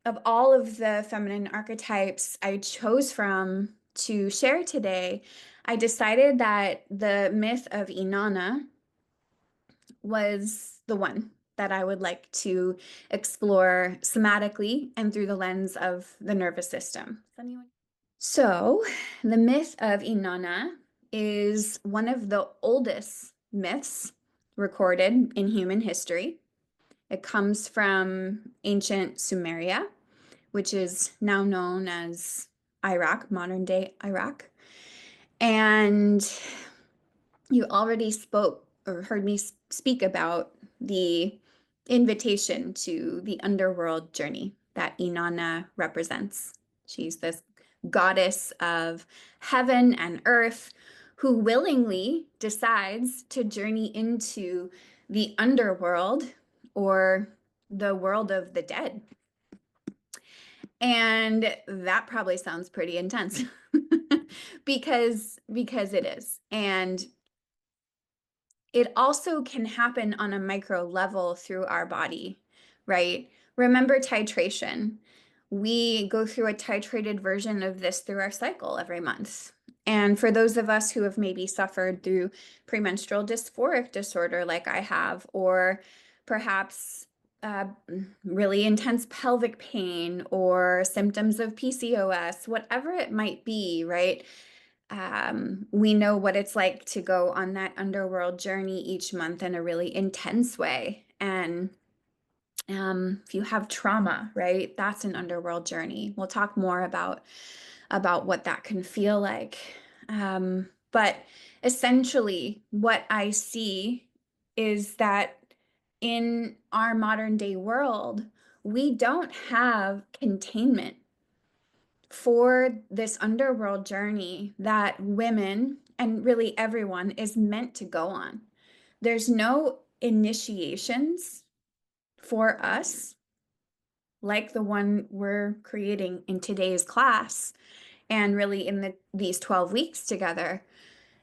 Of all of the feminine archetypes I chose from to share today, I decided that the myth of Inanna was the one that I would like to explore somatically and through the lens of the nervous system. So, the myth of Inanna is one of the oldest myths recorded in human history. It comes from ancient Sumeria, which is now known as Iraq, modern day Iraq. And you already spoke or heard me speak about the invitation to the underworld journey that Inanna represents. She's this goddess of heaven and earth who willingly decides to journey into the underworld or the world of the dead. And that probably sounds pretty intense because it is. And it also can happen on a micro level through our body, right? Remember titration. We go through a titrated version of this through our cycle every month. And for those of us who have maybe suffered through premenstrual dysphoric disorder, like I have, or perhaps uh, really intense pelvic pain or symptoms of PCOS, whatever it might be, right? We know what it's like to go on that underworld journey each month in a really intense way. And if you have trauma, right, that's an underworld journey. We'll talk more about what that can feel like. But essentially, what I see is that in our modern day world, we don't have containment for this underworld journey that women and really everyone is meant to go on. There's no initiations for us like the one we're creating in today's class and really in these 12 weeks together.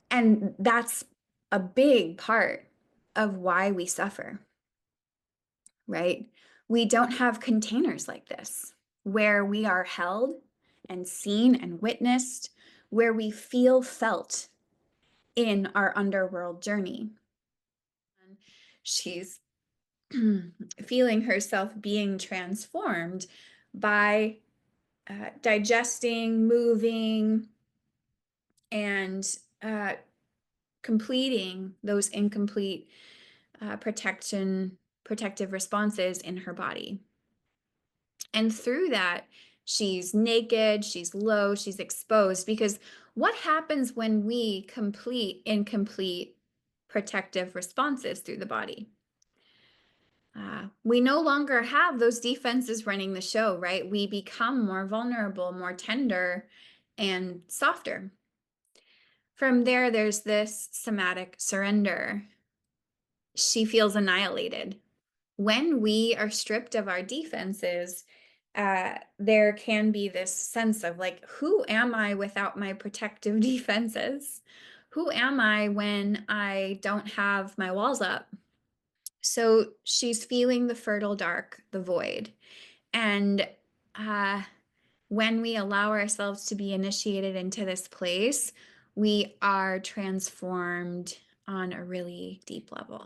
And that's a big part of why we suffer, right? We don't have containers like this where we are held and seen and witnessed, where we feel felt in our underworld journey. And she's feeling herself being transformed by digesting, moving, and completing those incomplete protective responses in her body. And through that, she's naked, she's low, she's exposed. Because what happens when we complete incomplete protective responses through the body? We no longer have those defenses running the show, right? We become more vulnerable, more tender, and softer. From there, there's this somatic surrender. She feels annihilated. When we are stripped of our defenses, there can be this sense of like, who am I without my protective defenses? Who am I when I don't have my walls up? So she's feeling the fertile dark, the void. And when we allow ourselves to be initiated into this place, we are transformed on a really deep level.